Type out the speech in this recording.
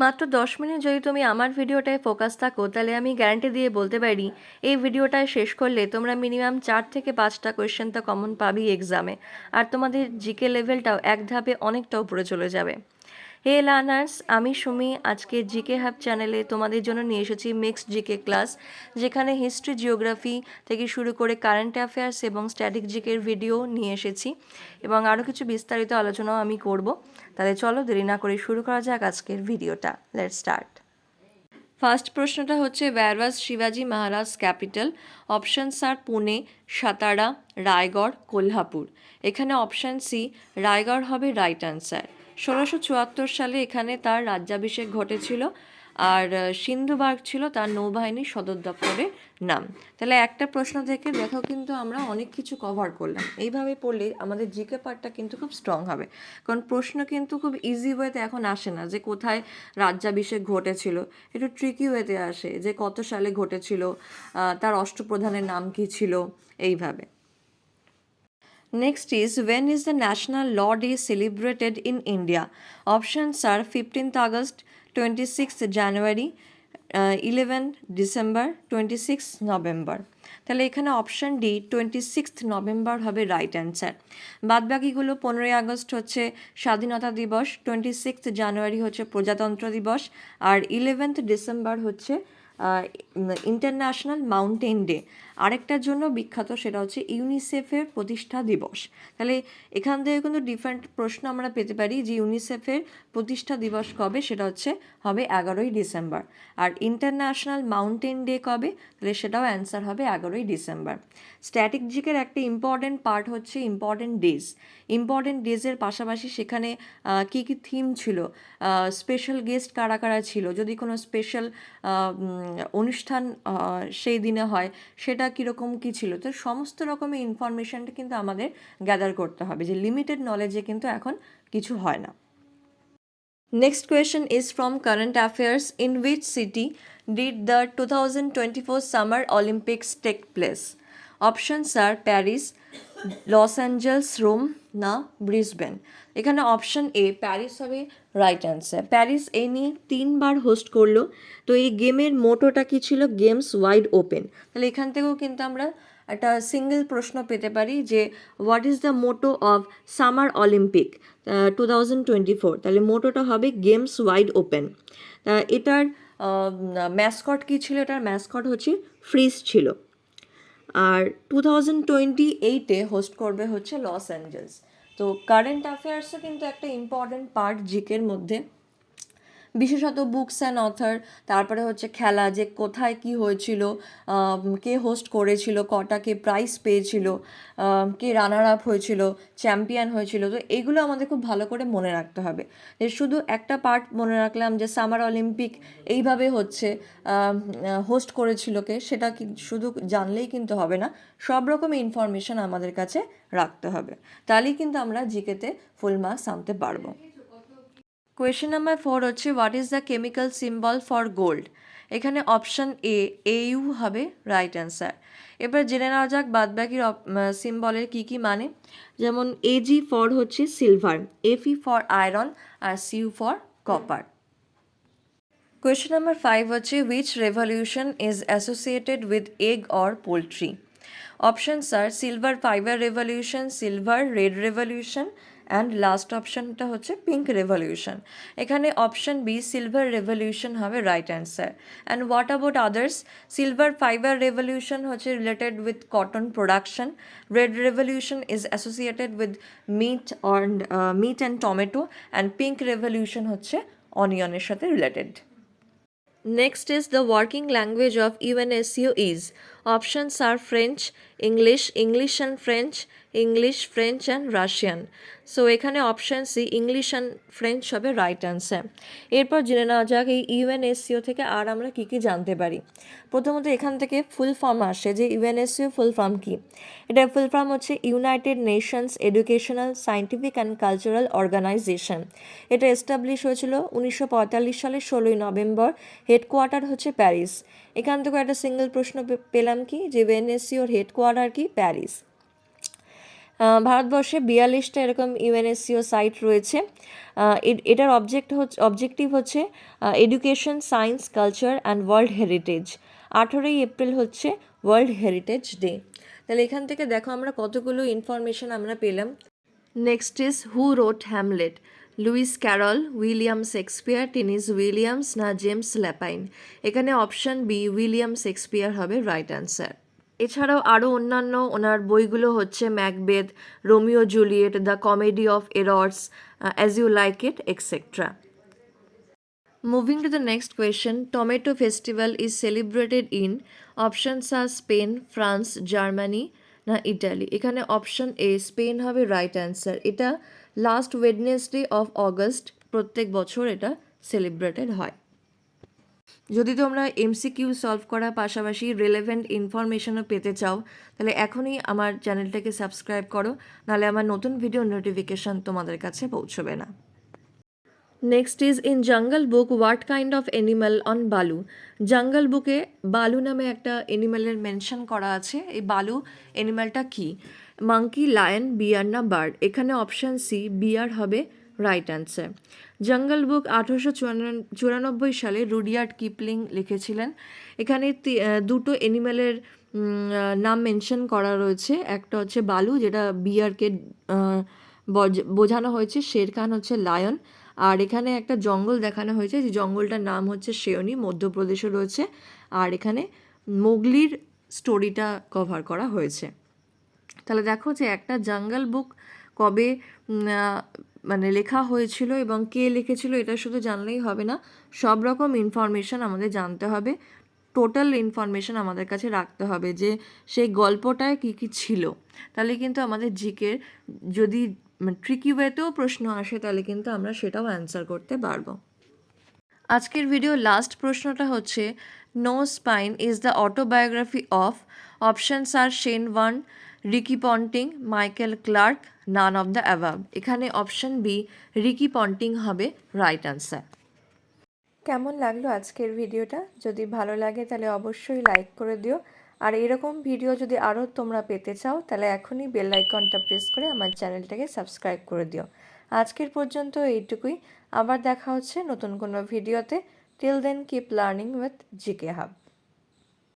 মাত্র 10 মিনিট যদি তুমি আমার ভিডিওটায় ফোকাস থাকো তাহলে আমি গ্যারান্টি দিয়ে বলতে পারি এই ভিডিওটায় শেষ করলে তোমরা মিনিমাম 4 থেকে 5টা কোয়েশ্চেন তো কমন পাবেই এক্সামে, আর তোমাদের জিকে লেভেলটাও এক ধাপে অনেকটা উপরে চলে যাবে। হে লার্নার্স, আমি সুমি। আজকে জিকে হাব চ্যানেলে তোমাদের জন্য নিয়ে এসেছি মিক্সড জিকে ক্লাস, যেখানে হিস্ট্রি, জিওগ্রাফি থেকে শুরু করে কারেন্ট অ্যাফেয়ার্স এবং স্ট্যাটিক জিকের ভিডিও নিয়ে এসেছি, এবং আরও কিছু বিস্তারিত আলোচনাও আমি করব। তাহলে চলো দেরি না করে শুরু করা যাক আজকের ভিডিওটা। Let's start. ফার্স্ট প্রশ্নটা হচ্ছে, ওয়্যার ওয়াজ শিবাজি মহারাজ ক্যাপিটাল? অপশানস আর পুনে, সাতারা, রায়গড়, কোলহাপুর। এখানে অপশান সি রায়গড় হবে রাইট অ্যান্সার। 1674 সালে এখানে তার রাজ্যাভিষেক ঘটেছিল, আর সিন্ধুবার্গ ছিল তার নৌবাহিনীর সদর দপ্তরের নাম। তাহলে একটা প্রশ্ন থেকে দেখো কিন্তু আমরা অনেক কিছু কভার করলাম। এইভাবে পড়লে আমাদের জিকে পার্টটা কিন্তু খুব স্ট্রং হবে, কারণ প্রশ্ন কিন্তু খুব ইজি ওয়েতে এখন আসে না যে কোথায় রাজ্যাভিষেক ঘটেছিল, একটু ট্রিকি ওয়েতে আসে যে কত সালে ঘটেছিল, তার অষ্টপ্রধানের নাম কী ছিল, এইভাবে। Next is, when is the National Law Day celebrated in India? Options are 15th August, 26th January, 11th December, 26th November. তাহলে এখানে অপশান ডি 26th নভেম্বর হবে রাইট অ্যান্সার। বাদবাকিগুলো 15ই আগস্ট হচ্ছে স্বাধীনতা দিবস, 26th জানুয়ারি হচ্ছে প্রজাতন্ত্র দিবস, আর 11th ডিসেম্বর হচ্ছে ইন্টারন্যাশনাল মাউন্টেন ডে। আরেকটার জন্য বিখ্যাত, সেটা হচ্ছে ইউনিসেফের প্রতিষ্ঠা দিবস। তাহলে এখান থেকে কিন্তু ডিফারেন্ট প্রশ্ন আমরা পেতে পারি যে ইউনিসেফের প্রতিষ্ঠা দিবস কবে, সেটা হবে 11ই ডিসেম্বর। আর ইন্টারন্যাশনাল মাউন্টেন ডে কবে, তাহলে সেটাও অ্যান্সার হবে 11ই ডিসেম্বর। স্ট্যাটিক জিকের একটা ইম্পর্টেন্ট পার্ট হচ্ছে ইম্পর্টেন্ট ডেজ। ইম্পর্টেন্ট ডেজের পাশাপাশি সেখানে কী কী থিম ছিল, স্পেশাল গেস্ট কারা কারা ছিল, যদি কোনো স্পেশাল অনুষ্ঠান সেই দিনে হয় সেটা কীরকম কী ছিল, তো সমস্ত রকমের ইনফরমেশানটা কিন্তু আমাদের গ্যাদার করতে হবে, যে লিমিটেড নলেজে কিন্তু এখন কিছু হয় না। Next question is from current affairs. In which city did the 2024 Summer Olympics take place? Options are Paris, Los Angeles, Rome, না ব্রিসবেন। এখানে অপশান এ প্যারিস হবে রাইট অ্যান্সার। প্যারিস এই নিয়ে 3বার হোস্ট করলো। তো এই গেমের মোটোটা কি ছিল? Games wide open. তাহলে এখান থেকেও কিন্তু আমরা একটা সিঙ্গেল প্রশ্ন পেতে পারি যে what is the motto of summer Olympic 2024? তাহলে মোটোটা হবে গেমস ওয়াইড ওপেন। এটার ম্যাসকট কী ছিল? এটার ম্যাসকট হচ্ছে ফ্রিজ ছিল। আর 2028-এ হোস্ট করবে হচ্ছে লস অ্যাঞ্জেলস। তো কারেন্ট অ্যাফেয়ার্সও কিন্তু একটা ইম্পর্ট্যান্ট পার্ট জিকের মধ্যে, বিশেষত বুকস অ্যান্ড অথর, তারপরে হচ্ছে খেলা, যে কোথায় কি হয়েছিল, কে হোস্ট করেছিল, কটা কে প্রাইজ পেয়েছিল, কে রানার আপ হয়েছিল, চ্যাম্পিয়ন হয়েছিল। তো এগুলো আমাদের খুব ভালো করে মনে রাখতে হবে। যে শুধু একটা পার্ট মনে রাখলাম যে সামার অলিম্পিক এইভাবে হচ্ছে, হোস্ট করেছিল কে, সেটা কি শুধু জানলেই কিন্তু হবে না, সব রকমের ইনফরমেশান আমাদের কাছে রাখতে হবে, তাহলেই কিন্তু আমরা জিকেতে ফুল মার্কস আনতে পারবো। কোয়েশ্চেন নাম্বার 4 হচ্ছে, what is the chemical symbol for gold? এখানে অপশান এ AU হবে রাইট অ্যান্সার। এবার জেনে নেওয়া যাক বাদবাকির সিম্বলের কী কী মানে। যেমন AG ফর হচ্ছে সিলভার, FE ফর আয়রন, আর CU for copper. Question number 5 হচ্ছে, which revolution is associated with egg or poultry? Options are silver fibre revolution, silver red revolution, and last অপশানটা হচ্ছে পিঙ্ক রেভলিউশন। এখানে option B silver revolution হবে right answer. And what about others? Silver fibre revolution হচ্ছে related with cotton production, red revolution is associated with meat and tomato, and pink revolution হচ্ছে অনিয়নের সাথে related. Next is, the working language of UNSCO is? Options are French, English, English and French, English, French and Russian. So এখানে option C English and French হবে right answer. এরপর জেনে নেওয়া যাক এই ইউএনএসসিও থেকে আর আমরা কী কী জানতে পারি। প্রথমত এখান থেকে ফুল ফর্ম আসে, যে ইউএনএসসিও ফুল ফর্ম কী? এটা ফুল ফর্ম হচ্ছে United Nations Educational, Scientific and Cultural Organization. এটা এস্টাবলিশ হয়েছিল 1945 সালের 16ই নভেম্বর। হেডকোয়ার্টার হচ্ছে প্যারিস। এখান থেকে একটা সিঙ্গেল প্রশ্ন পেলাম কি, যে ইউএনএসসিওর হেডকোয়ার্টার কি? প্যারিস। ভারতবর্ষে 42টা এরকম ইউএনএসসিও সাইট রয়েছে। এটার অবজেক্টিভ হচ্ছে education, science, culture and world heritage. 18ই এপ্রিল হচ্ছে ওয়ার্ল্ড হেরিটেজ ডে। তাহলে এখান থেকে দেখো আমরা কতগুলো ইনফরমেশন আমরা পেলাম। Next is who wrote Hamlet? Lewis Carroll, William Shakespeare, Tennessee Williams না জেমস ল্যাপাইন? এখানে অপশন বি উইলিয়াম শেক্সপিয়ার হবে রাইট অ্যান্সার। এছাড়াও আরও অন্যান্য ওনার বইগুলো হচ্ছে Macbeth, Romeo Juliet, the comedy of errors, as you like it, etcetera. Moving to the next question, Tomato Festival is celebrated in, options are Spain, France, Germany না Italy? এখানে option A Spain হবে right answer. এটা last Wednesday of August প্রত্যেক বছর এটা celebrated হয়। যদি তোমরা এমসিকিউ সলভ করার পাশাপাশি রিলেভেন্ট ইনফরমেশনও পেতে চাও তাহলে এখনই আমার চ্যানেলটাকে সাবস্ক্রাইব করো, নাহলে আমার নতুন ভিডিও নোটিফিকেশন তোমাদের কাছে পৌঁছবে না। নেক্সট ইজ ইন জঙ্গল বুক what kind of animal on বালু? জঙ্গল বুকে বালু নামে একটা অ্যানিম্যালের মেনশন করা আছে। এই বালু অ্যানিম্যালটা কি? মাঙ্কি, লায়ন, বিয়ার না বার্ড? এখানে অপশান সি বিয়ার হবে রাইট অ্যান্সার। জঙ্গল বুক 1894 সালে রুডিয়ার্ড কিপলিং লিখেছিলেন। এখানে দুটো অ্যানিম্যালের নাম মেনশন করা রয়েছে। একটা হচ্ছে বালু, যেটা বিয়ারকে বোঝানো হয়েছে, শের খান হচ্ছে লায়ন। আর এখানে একটা জঙ্গল দেখানো হয়েছে, যে জঙ্গলটার নাম হচ্ছে শেয়নি, মধ্যপ্রদেশে রয়েছে। আর এখানে মোগলির স্টোরিটা কভার করা হয়েছে। তাহলে দেখো যে একটা জঙ্গল বুক কবে মানে লেখা হয়েছিল এবং কে লিখেছিল এটা শুধু জানলেই হবে না, সব রকম ইনফরমেশান আমাদের জানতে হবে। টোটাল ইনফরমেশান আমাদের কাছে রাখতে হবে যে সেই গল্পটায় কী কী ছিল। তাহলে কিন্তু আমাদের জিকের যদি ট্রিকি ওয়েতেও প্রশ্ন আসে তাহলে কিন্তু আমরা সেটাও অ্যান্সার করতে পারবো। আজকের ভিডিও লাস্ট প্রশ্নটা হচ্ছে no spine is the autobiography of, options are Shane Warne, Ricky Ponting, Michael Clarke, none of the above? এখানে অপশান বি রিকি পন্টিং হবে রাইট অ্যান্সার। কেমন লাগলো আজকের ভিডিওটা? যদি ভালো লাগে তাহলে অবশ্যই লাইক করে দিও। আর এরকম ভিডিও যদি আরও তোমরা পেতে চাও তাহলে এখনই বেল আইকনটা প্রেস করে আমার চ্যানেলটাকে সাবস্ক্রাইব করে দিও। আজকের পর্যন্ত এইটুকুই, আবার দেখা হচ্ছে নতুন কোনো ভিডিওতে। Till then keep learning with GK hub.